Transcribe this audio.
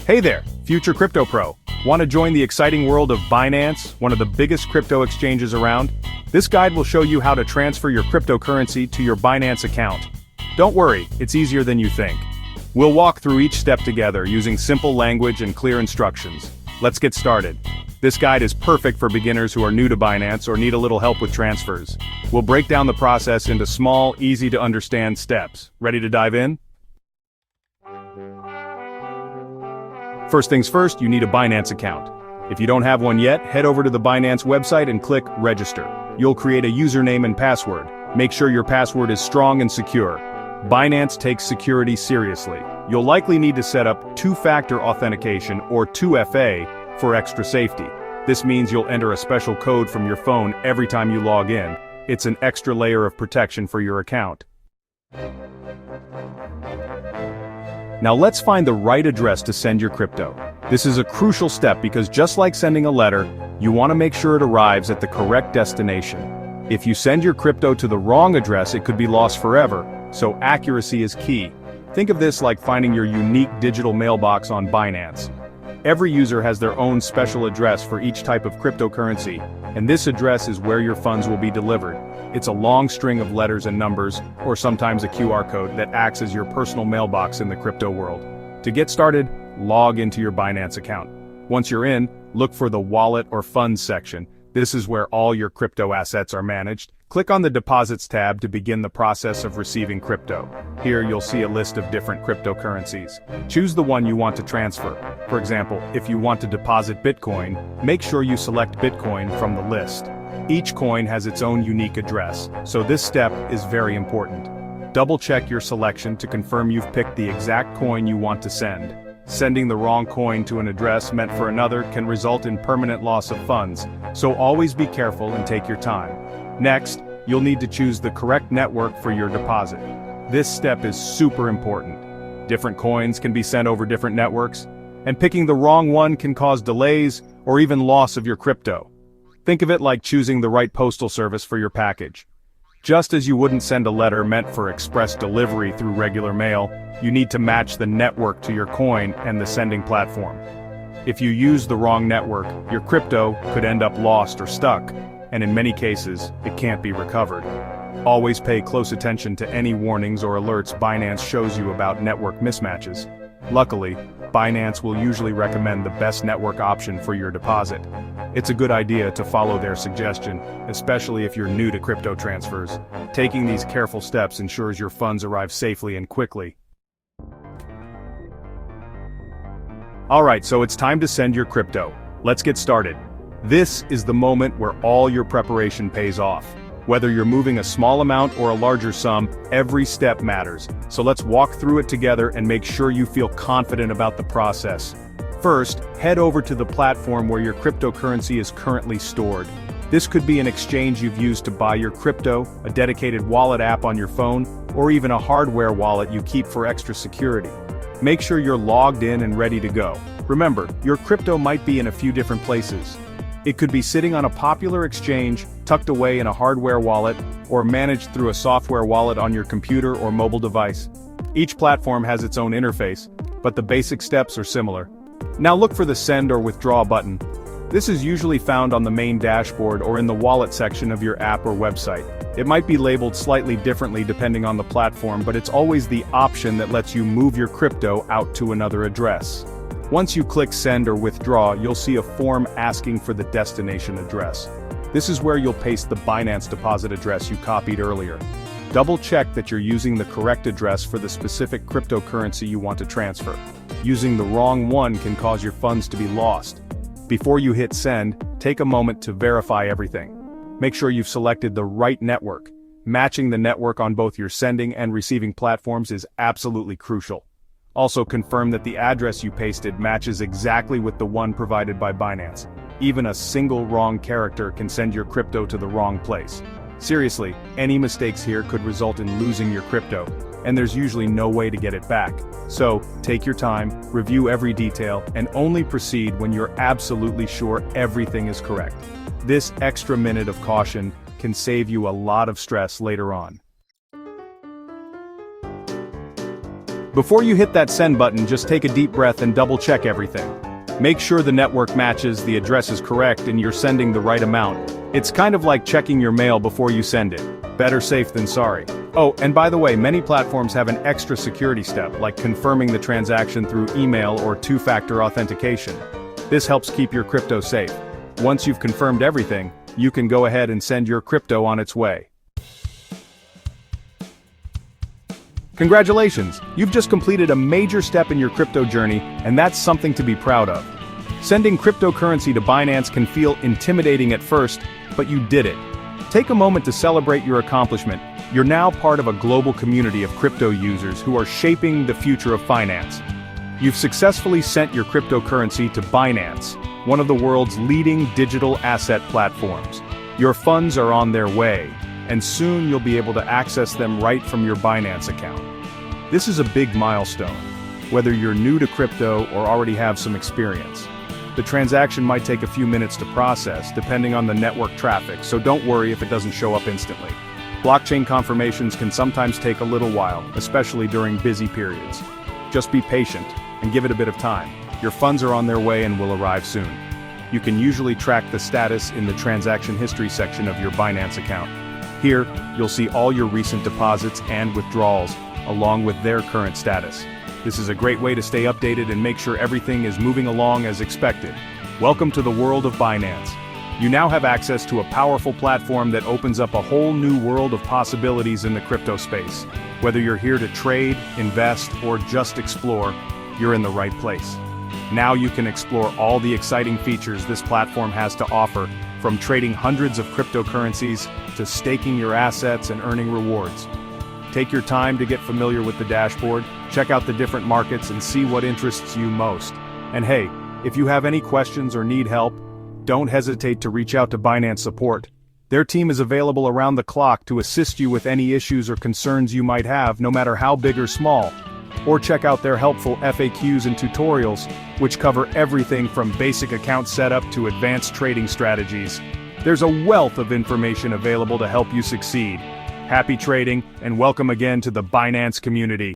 Hey there, future crypto pro. Want to join the exciting world of Binance, one of the biggest crypto exchanges around? This guide will show you how to transfer your cryptocurrency to your Binance account. Don't worry, it's easier than you think. We'll walk through each step together using simple language and clear instructions. Let's get started. This guide is perfect for beginners who are new to Binance or need a little help with transfers. We'll break down the process into small, easy-to-understand steps. Ready to dive in? First things first, you need a Binance account. If you don't have one yet, head over to the Binance website and click Register. You'll create a username and password. Make sure your password is strong and secure. Binance takes security seriously. You'll likely need to set up two-factor authentication or 2FA for extra safety. This means you'll enter a special code from your phone every time you log in. It's an extra layer of protection for your account. Now let's find the right address to send your crypto. This is a crucial step because just like sending a letter, you want to make sure it arrives at the correct destination. If you send your crypto to the wrong address, it could be lost forever, so accuracy is key. Think of this like finding your unique digital mailbox on Binance. Every user has their own special address for each type of cryptocurrency, and this address is where your funds will be delivered. It's a long string of letters and numbers, or sometimes a QR code that acts as your personal mailbox in the crypto world. To get started, log into your Binance account. Once you're in, look for the Wallet or Funds section. This is where all your crypto assets are managed. Click on the Deposits tab to begin the process of receiving crypto. Here you'll see a list of different cryptocurrencies. Choose the one you want to transfer. For example, if you want to deposit Bitcoin, make sure you select Bitcoin from the list. Each coin has its own unique address, so this step is very important. Double-check your selection to confirm you've picked the exact coin you want to send. Sending the wrong coin to an address meant for another can result in permanent loss of funds, so always be careful and take your time. Next, you'll need to choose the correct network for your deposit. This step is super important. Different coins can be sent over different networks, and picking the wrong one can cause delays or even loss of your crypto. Think of it like choosing the right postal service for your package. Just as you wouldn't send a letter meant for express delivery through regular mail, you need to match the network to your coin and the sending platform. If you use the wrong network, your crypto could end up lost or stuck, and in many cases, it can't be recovered. Always pay close attention to any warnings or alerts Binance shows you about network mismatches. Luckily, Binance will usually recommend the best network option for your deposit. It's a good idea to follow their suggestion, especially if you're new to crypto transfers. Taking these careful steps ensures your funds arrive safely and quickly. Alright, so it's time to send your crypto. Let's get started. This is the moment where all your preparation pays off. Whether you're moving a small amount or a larger sum, every step matters. So let's walk through it together and make sure you feel confident about the process. First, head over to the platform where your cryptocurrency is currently stored. This could be an exchange you've used to buy your crypto, a dedicated wallet app on your phone, or even a hardware wallet you keep for extra security. Make sure you're logged in and ready to go. Remember, your crypto might be in a few different places. It could be sitting on a popular exchange, tucked away in a hardware wallet, or managed through a software wallet on your computer or mobile device. Each platform has its own interface, but the basic steps are similar. Now look for the Send or Withdraw button. This is usually found on the main dashboard or in the wallet section of your app or website. It might be labeled slightly differently depending on the platform, but it's always the option that lets you move your crypto out to another address. Once you click Send or Withdraw, you'll see a form asking for the destination address. This is where you'll paste the Binance deposit address you copied earlier. Double-check that you're using the correct address for the specific cryptocurrency you want to transfer. Using the wrong one can cause your funds to be lost. Before you hit Send, take a moment to verify everything. Make sure you've selected the right network. Matching the network on both your sending and receiving platforms is absolutely crucial. Also confirm that the address you pasted matches exactly with the one provided by Binance. Even a single wrong character can send your crypto to the wrong place. Seriously, any mistakes here could result in losing your crypto, and there's usually no way to get it back. So, take your time, review every detail, and only proceed when you're absolutely sure everything is correct. This extra minute of caution can save you a lot of stress later on. Before you hit that send button, just take a deep breath and double-check everything. Make sure the network matches, the address is correct, and you're sending the right amount. It's kind of like checking your mail before you send it. Better safe than sorry. Oh, and by the way, many platforms have an extra security step, like confirming the transaction through email or two-factor authentication. This helps keep your crypto safe. Once you've confirmed everything, you can go ahead and send your crypto on its way. Congratulations! You've just completed a major step in your crypto journey, and that's something to be proud of. Sending cryptocurrency to Binance can feel intimidating at first, but you did it. Take a moment to celebrate your accomplishment. You're now part of a global community of crypto users who are shaping the future of finance. You've successfully sent your cryptocurrency to Binance, one of the world's leading digital asset platforms. Your funds are on their way, and soon you'll be able to access them right from your Binance account. This is a big milestone, whether you're new to crypto or already have some experience. The transaction might take a few minutes to process, depending on the network traffic, so don't worry if it doesn't show up instantly. Blockchain confirmations can sometimes take a little while, especially during busy periods. Just be patient, and give it a bit of time. Your funds are on their way and will arrive soon. You can usually track the status in the transaction history section of your Binance account. Here, you'll see all your recent deposits and withdrawals, along with their current status. This is a great way to stay updated and make sure everything is moving along as expected. Welcome to the world of Binance. You now have access to a powerful platform that opens up a whole new world of possibilities in the crypto space. Whether you're here to trade, invest, or just explore, you're in the right place. Now you can explore all the exciting features this platform has to offer, from trading hundreds of cryptocurrencies to staking your assets and earning rewards. Take your time to get familiar with the dashboard, check out the different markets and see what interests you most. And hey, if you have any questions or need help, don't hesitate to reach out to Binance support. Their team is available around the clock to assist you with any issues or concerns you might have, no matter how big or small. Or check out their helpful FAQs and tutorials, which cover everything from basic account setup to advanced trading strategies. There's a wealth of information available to help you succeed. Happy trading, and welcome again to the Binance community.